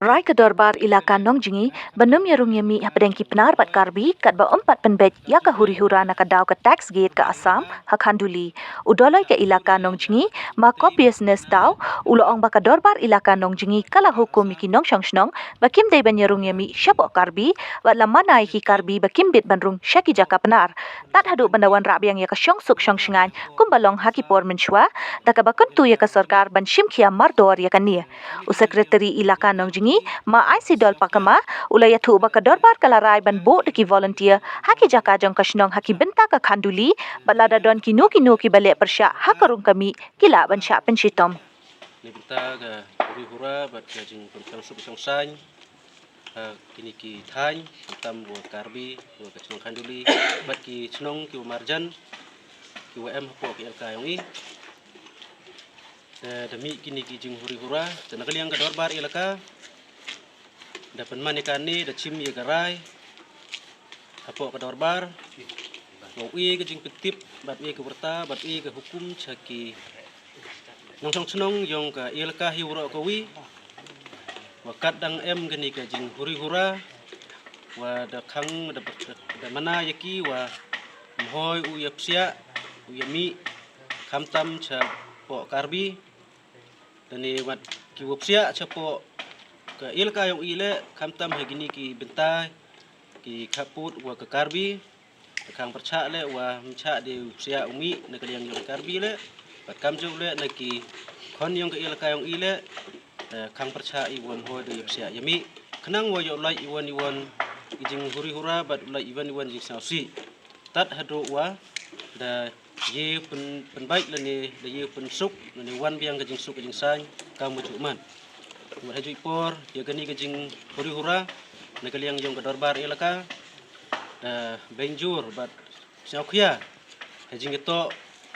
Rai ke dorbar ilaka Nongjingi, benum yarung yami pedengki penar bat karbi, kat ba empat penbet ya ke huri-hura nak daw ke tax gate ke Assam, hakhanduli. Udoloi ke ilaka Nongjingi, maka business daw, ulo ong ba ke dorbar ilaka Nongjingi kala hukum iki nong syong shnong, bakim day ban yarung yami syapok karbi, bat lamana iki karbi bakim bit banrung syaki jaka penar. Tat haduk bandawan rabiang ya ke syong suk syong shingan, kumbalong hakipor mensyua, daka bakun tu ya ke sarkar ban shimkia mardor ya kan ni. Sekretari ilaka Nongjingi ma IC dol pakama ulaya thu ba dorbar kalarai ban bo deki volunteer haki jaka jong kashnong haki benta ka khanduli balada don kinu ki bale persya hakarung kami kila ban sya penshitom ni benta ga hura bat ga jing pentang suk song san kini ki thain tam bo karbi bo ka chnong khanduli bat ki chnong ki marjan ki wm po ki lk yong i demi kini ki jing hura tenakali yang ka dorbar ilaka dapat manikan ni da chim ye garai apo ka dorbar mau i ke jing petip bat i ke berta bat i ke hukum chaki nong song chnong yong ka ilka hi uro ko wi wakat dang em gani ka jing hura wa da khang da mana yaki wa mhoi u yapsia u yami khamtam cha po karbi dani wat ki wopsia cha po ka ilka yang ile khamtam hagini ki bentai ki khaput wa ka karbi khang percha le wa mcha de sia umi na ka yang karbi le bat kam ju le na ki khon yang ka ilka yang ile khang percha i won ho de sia yami khnang wa yo lai iwan ijing hura bat lai iwan jing sausi tat hadu wa da ye pen baik le ni da ye pen suk ni wan biang ka jing suk ka jing san kam ju man Buat haju ipor, ya gani kejing hura nak kaliang jong ke dorbar ilaka, benjur bat siaukia, hajing itu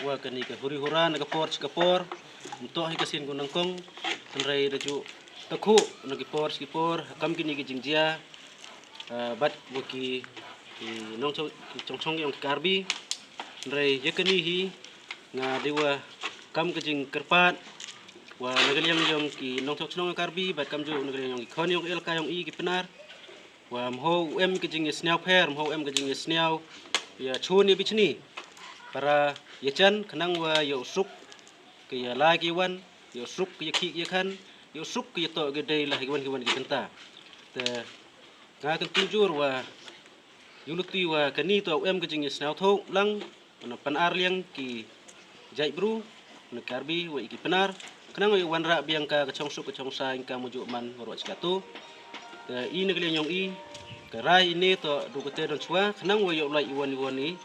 wa kani ke hura nak kapor, untuk hikasin gunangkong, senrai raju takhu nak kipor, kam kini kejing dia, bat waki nong chong yang karbi, senrai ya kani hi ngadewa kam kejing kerpat. Wa nagaliang yung ki nong chok karbi bat kam ju nagaliang yung khon yung ilka yung i ki penar wa mho em ke jing sniao pher mho em ke jing sniao ya chuni bichni para yechan khnang wa yo suk ke ya la ki wan yo suk ke ki ye khan yo suk ke to ge dei la ki wan ki benta te ga kan tunjur wa yuluti wa kani to em ke jing sniao thok lang pan ar liang ki jai bru na karbi wa ki penar kenang wi wanra biang ka kachong suk kachong sa ingka mujuk man ro chkatu i negli nyong i karai ini to du kete don chua kenang wi yo lai iwan ni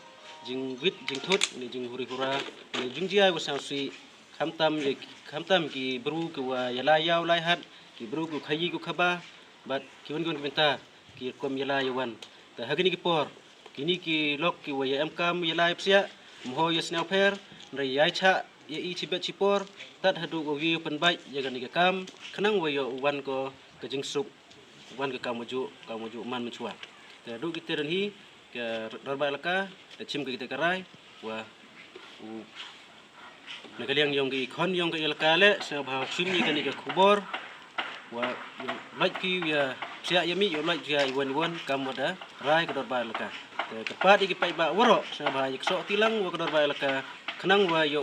jing wit jing thut ni jing hura ni jing jia wa sang si khamtam ki bru ku wa yala yaw lai hat ki bru ku khayi ku khaba bat ki wan benta ki kom yala yawan ta hagini ki por kini ki lok ki wa ya kam yala psia mho yasnau pher rai yai cha ye i chibet chipor tat hadu go wi penbai ya gani kam khnang wa yo wan ko ka jing suk wan ka kamuju man menchua ta du kite ran hi ke dorba laka ta chim kita karai wa nagaliang yong ki khon yong ka ilka le sa bha chim ni gani ka khubor wa like ki ya sia yami yo like ya wan kamoda rai ka dorba laka ta kapat ki pai ba woro sa bha yik so tilang wa ka dorba laka khnang wa yo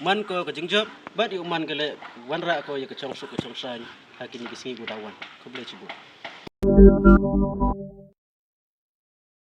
man ko ka jingjob bat yu man gele wanra ko ye ka chong suk ka chong san hakini ki singi budawan ko ble chibu